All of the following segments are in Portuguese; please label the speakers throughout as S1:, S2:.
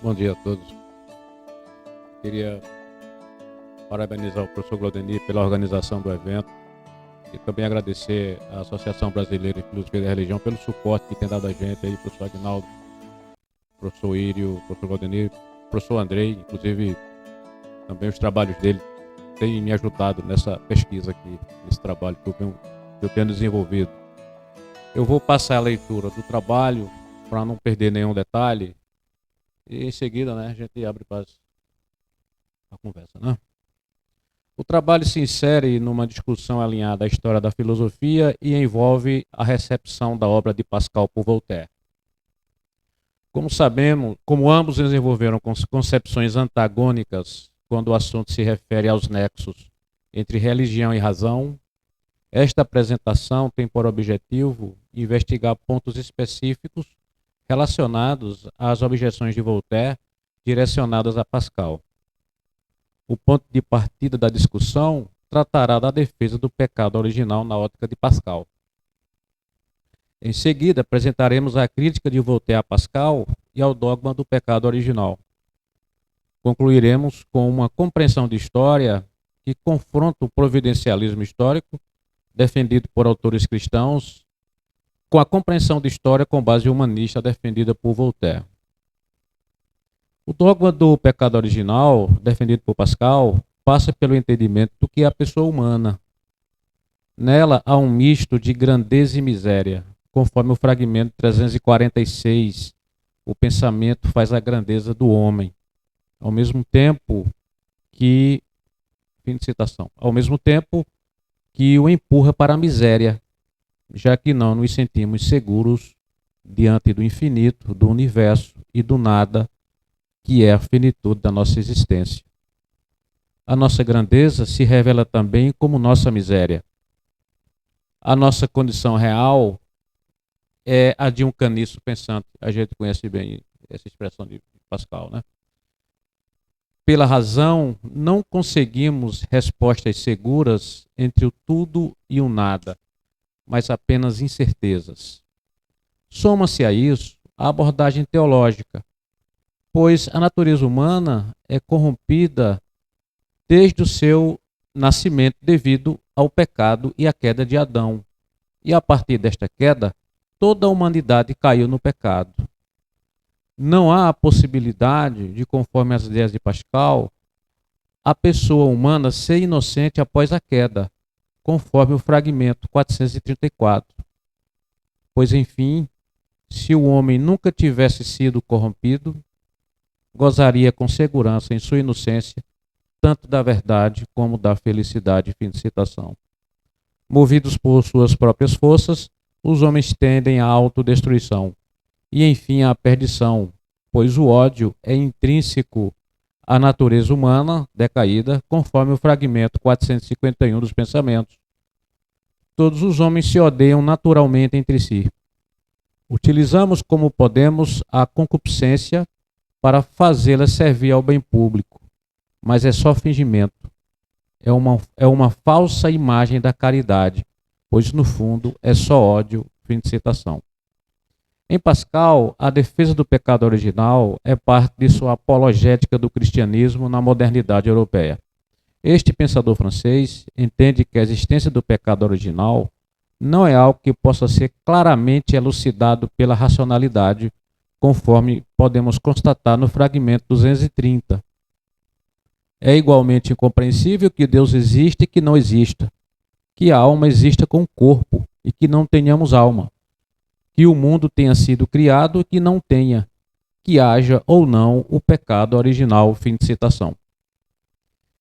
S1: Bom dia a todos. Queria parabenizar o professor Claudenir pela organização do evento e também agradecer à Associação Brasileira de Filosofia da Religião pelo suporte que tem dado a gente aí, professor Aguinaldo, professor Írio, professor Claudenir, professor Andrei, inclusive também os trabalhos dele têm me ajudado nessa pesquisa aqui, nesse trabalho que eu tenho desenvolvido. Eu vou passar a leitura do trabalho para não perder nenhum detalhe e em seguida, a gente abre para a conversa, O trabalho se insere numa discussão alinhada à história da filosofia e envolve a recepção da obra de Pascal por Voltaire. Como sabemos, como ambos desenvolveram concepções antagônicas quando o assunto se refere aos nexos entre religião e razão, esta apresentação tem por objetivo investigar pontos específicos relacionados às objeções de Voltaire direcionadas a Pascal. O ponto de partida da discussão tratará da defesa do pecado original na ótica de Pascal. Em seguida, apresentaremos a crítica de Voltaire a Pascal e ao dogma do pecado original. Concluiremos com uma compreensão de história que confronta o providencialismo histórico, defendido por autores cristãos, com a compreensão de história com base humanista defendida por Voltaire. O dogma do pecado original, defendido por Pascal, passa pelo entendimento do que é a pessoa humana. Nela há um misto de grandeza e miséria, conforme o fragmento 346. O pensamento faz a grandeza do homem, ao mesmo tempo que, fim de citação, ao mesmo tempo que o empurra para a miséria, já que não nos sentimos seguros diante do infinito, do universo e do nada, que é a finitude da nossa existência. A nossa grandeza se revela também como nossa miséria. A nossa condição real é a de um caniço pensante. A gente conhece bem essa expressão de Pascal, Pela razão, não conseguimos respostas seguras entre o tudo e o nada, mas apenas incertezas. Soma-se a isso a abordagem teológica, pois a natureza humana é corrompida desde o seu nascimento devido ao pecado e à queda de Adão. E a partir desta queda, toda a humanidade caiu no pecado. Não há a possibilidade de, conforme as ideias de Pascal, a pessoa humana ser inocente após a queda, conforme o fragmento 434. Pois, enfim, se o homem nunca tivesse sido corrompido, gozaria com segurança em sua inocência, tanto da verdade como da felicidade. Fim de citação. Movidos por suas próprias forças, os homens tendem à autodestruição e, enfim, à perdição, pois o ódio é intrínseco à natureza humana decaída, conforme o fragmento 451 dos Pensamentos. Todos os homens se odeiam naturalmente entre si. Utilizamos como podemos a concupiscência para fazê-la servir ao bem público, mas é só fingimento. É uma falsa imagem da caridade, pois no fundo é só ódio. Fim de citação. Em Pascal, a defesa do pecado original é parte de sua apologética do cristianismo na modernidade europeia. Este pensador francês entende que a existência do pecado original não é algo que possa ser claramente elucidado pela racionalidade, conforme podemos constatar no fragmento 230. É igualmente incompreensível que Deus existe e que não exista, que a alma exista com o corpo e que não tenhamos alma, que o mundo tenha sido criado e que não tenha, que haja ou não o pecado original. Fim de citação.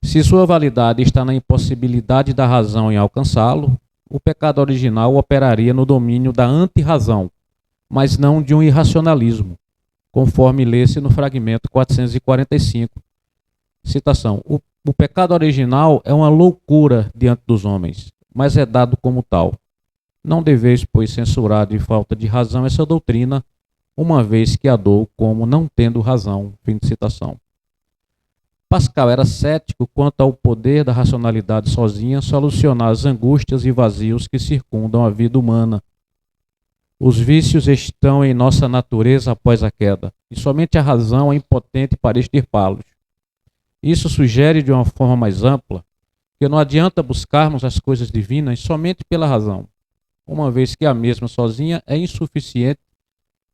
S1: Se sua validade está na impossibilidade da razão em alcançá-lo, o pecado original operaria no domínio da antirrazão, mas não de um irracionalismo, conforme lê-se no fragmento 445. Citação: o pecado original é uma loucura diante dos homens, mas é dado como tal. Não deveis, pois, censurar de falta de razão essa doutrina, uma vez que a dou como não tendo razão. Fim de citação. Pascal era cético quanto ao poder da racionalidade sozinha solucionar as angústias e vazios que circundam a vida humana. Os vícios estão em nossa natureza após a queda, e somente a razão é impotente para extirpá-los. Isso sugere de uma forma mais ampla que não adianta buscarmos as coisas divinas somente pela razão, uma vez que a mesma sozinha é insuficiente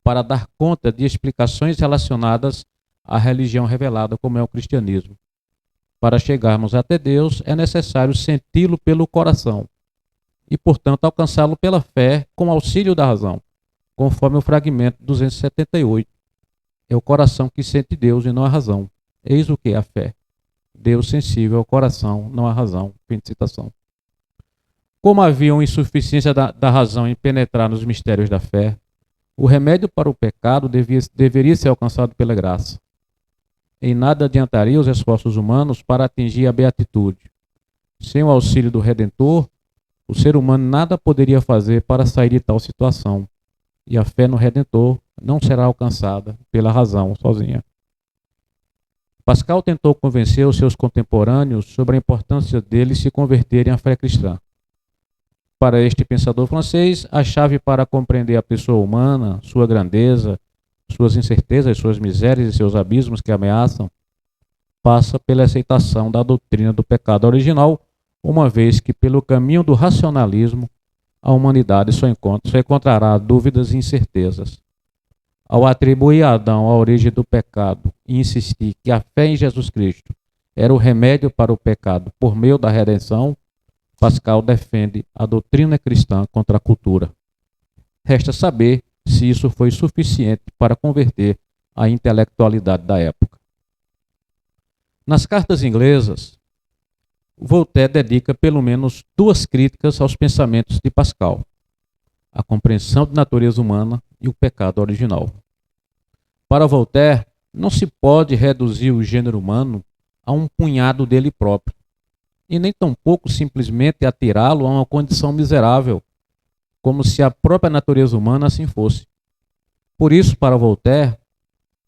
S1: para dar conta de explicações relacionadas à religião revelada, como é o cristianismo. Para chegarmos até Deus, é necessário senti-lo pelo coração e, portanto, alcançá-lo pela fé com auxílio da razão, conforme o fragmento 278. É o coração que sente Deus e não a razão. Eis o que é a fé. Deus sensível ao coração, não à razão. Fim de citação. Como havia uma insuficiência da razão em penetrar nos mistérios da fé, o remédio para o pecado deveria ser alcançado pela graça. Em nada adiantaria os esforços humanos para atingir a beatitude. Sem o auxílio do Redentor, o ser humano nada poderia fazer para sair de tal situação, e a fé no Redentor não será alcançada pela razão sozinha. Pascal tentou convencer os seus contemporâneos sobre a importância deles se converterem à fé cristã. Para este pensador francês, a chave para compreender a pessoa humana, sua grandeza, suas incertezas, suas misérias e seus abismos que ameaçam, passa pela aceitação da doutrina do pecado original, uma vez que, pelo caminho do racionalismo, a humanidade só encontrará dúvidas e incertezas. Ao atribuir a Adão a origem do pecado e insistir que a fé em Jesus Cristo era o remédio para o pecado por meio da redenção, Pascal defende a doutrina cristã contra a cultura. Resta saber se isso foi suficiente para converter a intelectualidade da época. Nas cartas inglesas, Voltaire dedica pelo menos 2 críticas aos pensamentos de Pascal: a compreensão da natureza humana e o pecado original. Para Voltaire, não se pode reduzir o gênero humano a um punhado dele próprio, e nem tampouco simplesmente atirá-lo a uma condição miserável, como se a própria natureza humana assim fosse. Por isso, para Voltaire,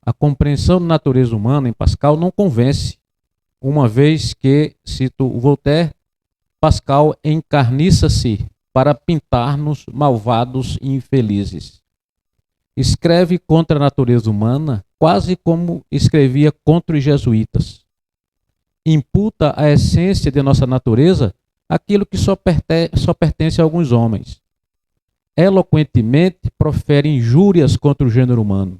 S1: a compreensão da natureza humana em Pascal não convence, uma vez que, cito Voltaire, Pascal encarniça-se para pintar-nos malvados e infelizes. Escreve contra a natureza humana quase como escrevia contra os jesuítas. Imputa a essência de nossa natureza aquilo que só pertence a alguns homens. Eloquentemente profere injúrias contra o gênero humano.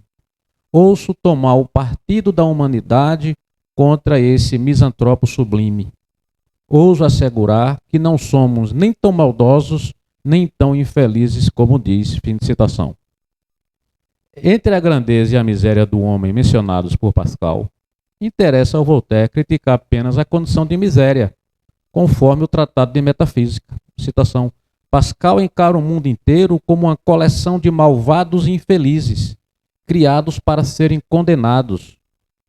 S1: Ouço tomar o partido da humanidade contra esse misantropo sublime. Ouso assegurar que não somos nem tão maldosos, nem tão infelizes como diz. Fim de citação. Entre a grandeza e a miséria do homem mencionados por Pascal, interessa ao Voltaire criticar apenas a condição de miséria, conforme o Tratado de Metafísica. Citação: Pascal encara o mundo inteiro como uma coleção de malvados e infelizes, criados para serem condenados,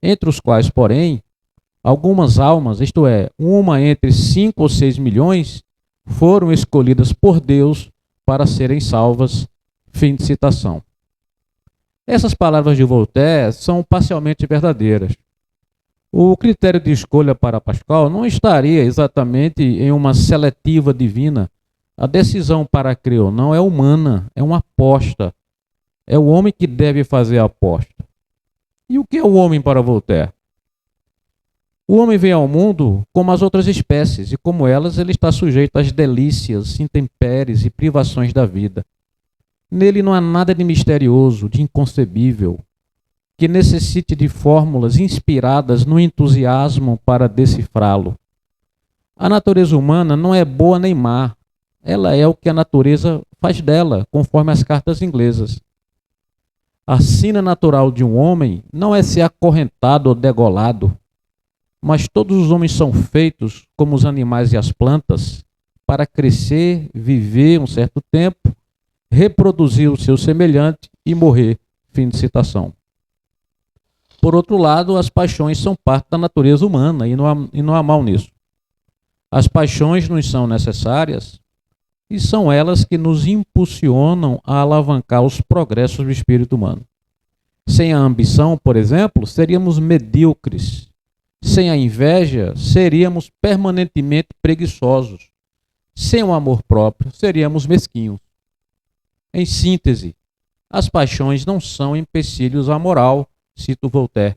S1: entre os quais, porém, algumas almas, isto é, uma entre 5 ou 6 milhões, foram escolhidas por Deus para serem salvas. Fim de citação. Essas palavras de Voltaire são parcialmente verdadeiras. O critério de escolha para Pascal não estaria exatamente em uma seletiva divina. A decisão para crer ou não é humana, é uma aposta. É o homem que deve fazer a aposta. E o que é o homem para Voltaire? O homem vem ao mundo como as outras espécies, e como elas, ele está sujeito às delícias, intempéries e privações da vida. Nele não há nada de misterioso, de inconcebível, que necessite de fórmulas inspiradas no entusiasmo para decifrá-lo. A natureza humana não é boa nem má, ela é o que a natureza faz dela, conforme as cartas inglesas. A sina natural de um homem não é ser acorrentado ou degolado, mas todos os homens são feitos, como os animais e as plantas, para crescer, viver um certo tempo, reproduzir o seu semelhante e morrer. Fim de citação. Por outro lado, as paixões são parte da natureza humana e não há mal nisso. As paixões nos são necessárias e são elas que nos impulsionam a alavancar os progressos do espírito humano. Sem a ambição, por exemplo, seríamos medíocres. Sem a inveja, seríamos permanentemente preguiçosos. Sem o amor próprio, seríamos mesquinhos. Em síntese, As paixões não são empecilhos à moral, cito Voltaire.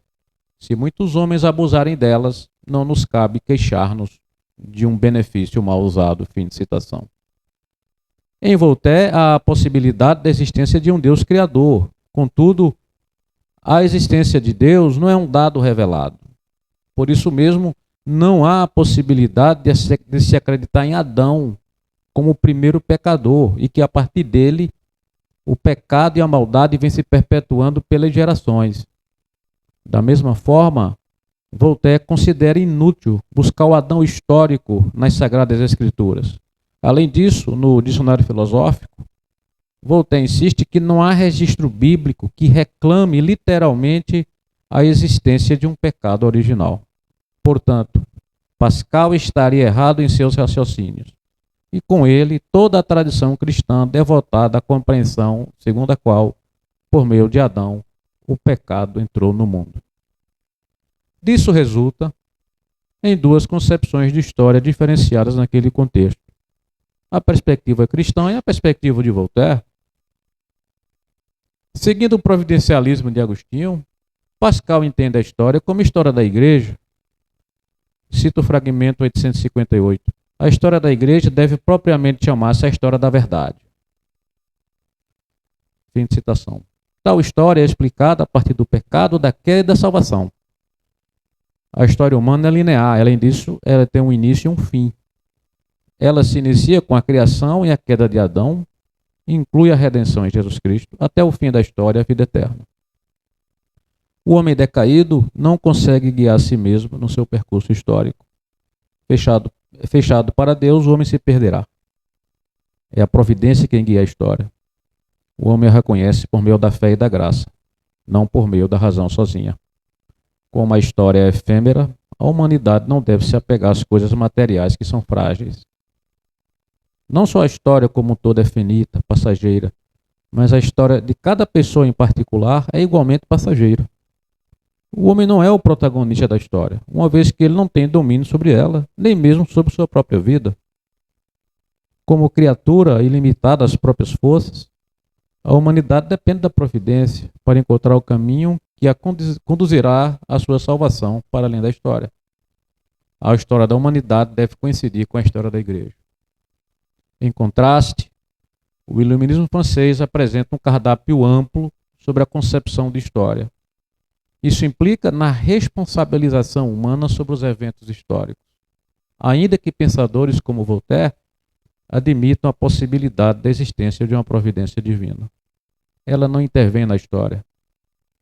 S1: Se muitos homens abusarem delas, não nos cabe queixar-nos de um benefício mal usado. Fim de citação. Em Voltaire, há a possibilidade da existência de um Deus criador. Contudo, a existência de Deus não é um dado revelado. Por isso mesmo, não há a possibilidade de se acreditar em Adão como o primeiro pecador e que a partir dele o pecado e a maldade vêm se perpetuando pelas gerações. Da mesma forma, Voltaire considera inútil buscar o Adão histórico nas Sagradas Escrituras. Além disso, no Dicionário Filosófico, Voltaire insiste que não há registro bíblico que reclame literalmente a existência de um pecado original. Portanto, Pascal estaria errado em seus raciocínios. E com ele, toda a tradição cristã devotada à compreensão segundo a qual, por meio de Adão, o pecado entrou no mundo. Disso resulta em duas concepções de história diferenciadas naquele contexto. A perspectiva cristã e a perspectiva de Voltaire. Seguindo o providencialismo de Agostinho, Pascal entende a história como história da Igreja. Cito o fragmento 858. A história da Igreja deve propriamente chamar-se a história da verdade. Fim de citação. Tal história é explicada a partir do pecado, da queda e da salvação. A história humana é linear, além disso, ela tem um início e um fim. Ela se inicia com a criação e a queda de Adão, inclui a redenção em Jesus Cristo, até o fim da história, a vida eterna. O homem decaído não consegue guiar a si mesmo no seu percurso histórico. Fechado para Deus, o homem se perderá. É a providência quem guia a história. O homem a reconhece por meio da fé e da graça, não por meio da razão sozinha. Como a história é efêmera, a humanidade não deve se apegar às coisas materiais que são frágeis. Não só a história como um todo é finita, passageira, mas a história de cada pessoa em particular é igualmente passageira. O homem não é o protagonista da história, uma vez que ele não tem domínio sobre ela, nem mesmo sobre sua própria vida. Como criatura ilimitada às próprias forças, a humanidade depende da providência para encontrar o caminho que a conduzirá à sua salvação para além da história. A história da humanidade deve coincidir com a história da Igreja. Em contraste, o iluminismo francês apresenta um cardápio amplo sobre a concepção de história. Isso implica na responsabilização humana sobre os eventos históricos, ainda que pensadores como Voltaire admitam a possibilidade da existência de uma providência divina. Ela não intervém na história.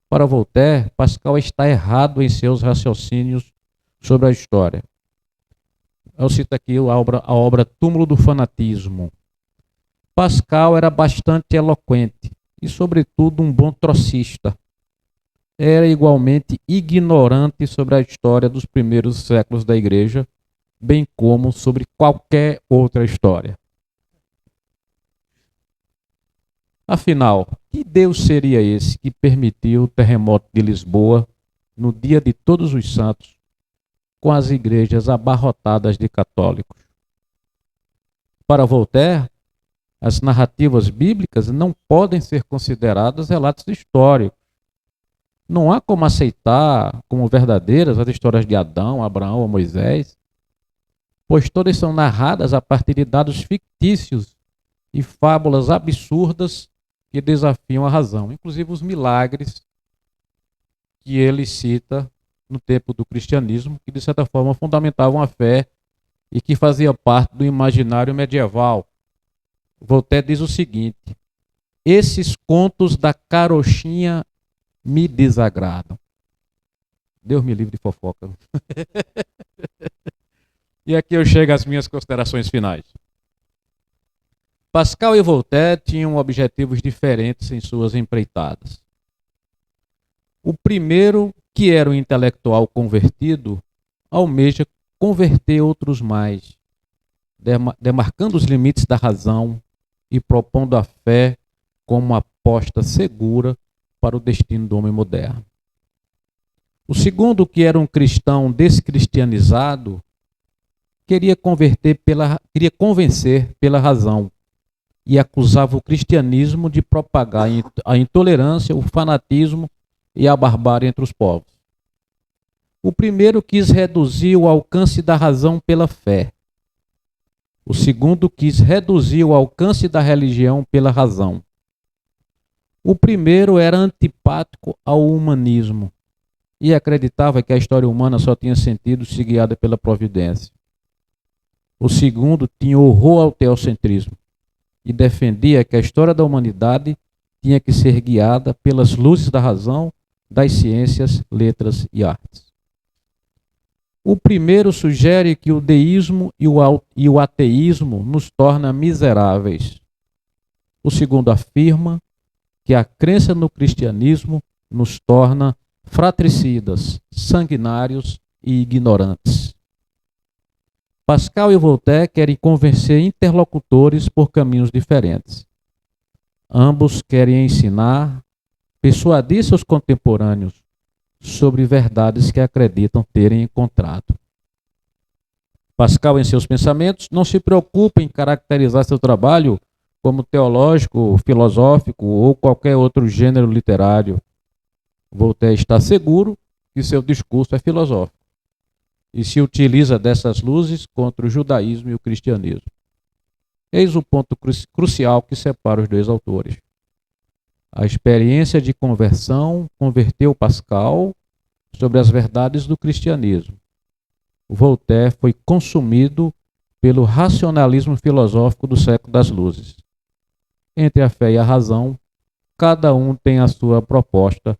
S1: Para Voltaire, Pascal está errado em seus raciocínios sobre a história. Eu cito aqui a obra Túmulo do Fanatismo. Pascal era bastante eloquente e, sobretudo, um bom trocista. Era igualmente ignorante sobre a história dos primeiros séculos da Igreja, bem como sobre qualquer outra história. Afinal, que Deus seria esse que permitiu o terremoto de Lisboa no dia de Todos os Santos, com as igrejas abarrotadas de católicos? Para Voltaire, as narrativas bíblicas não podem ser consideradas relatos históricos. Não há como aceitar como verdadeiras as histórias de Adão, Abraão ou Moisés, pois todas são narradas a partir de dados fictícios e fábulas absurdas que desafiam a razão, inclusive os milagres que ele cita no tempo do cristianismo, que de certa forma fundamentavam a fé e que fazia parte do imaginário medieval. Voltaire diz o seguinte: esses contos da carochinha me desagradam. Deus me livre de fofoca. E aqui eu chego às minhas considerações finais. Pascal e Voltaire tinham objetivos diferentes em suas empreitadas. O primeiro, que era um intelectual convertido, almeja converter outros mais, demarcando os limites da razão e propondo a fé como uma aposta segura para o destino do homem moderno. O segundo, que era um cristão descristianizado, queria convencer pela razão e acusava o cristianismo de propagar a intolerância, o fanatismo e a barbárie entre os povos. O primeiro quis reduzir o alcance da razão pela fé. O segundo quis reduzir o alcance da religião pela razão. O primeiro era antipático ao humanismo e acreditava que a história humana só tinha sentido se guiada pela providência. O segundo tinha horror ao teocentrismo e defendia que a história da humanidade tinha que ser guiada pelas luzes da razão, das ciências, letras e artes. O primeiro sugere que o deísmo e o ateísmo nos torna miseráveis. O segundo afirma que a crença no cristianismo nos torna fratricidas, sanguinários e ignorantes. Pascal e Voltaire querem convencer interlocutores por caminhos diferentes. Ambos querem ensinar, persuadir seus contemporâneos sobre verdades que acreditam terem encontrado. Pascal, em seus pensamentos, não se preocupa em caracterizar seu trabalho como teológico, filosófico ou qualquer outro gênero literário. Voltaire está seguro que seu discurso é filosófico e se utiliza dessas luzes contra o judaísmo e o cristianismo. Eis o ponto crucial que separa os dois autores. A experiência de conversão converteu Pascal sobre as verdades do cristianismo. Voltaire foi consumido pelo racionalismo filosófico do século das luzes. Entre a fé e a razão, cada um tem a sua proposta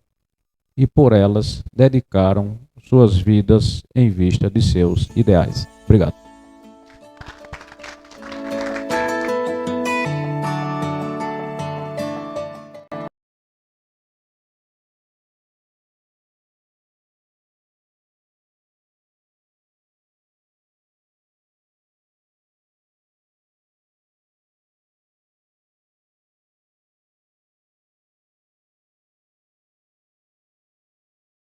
S1: e por elas dedicaram suas vidas em vista de seus ideais. Obrigado.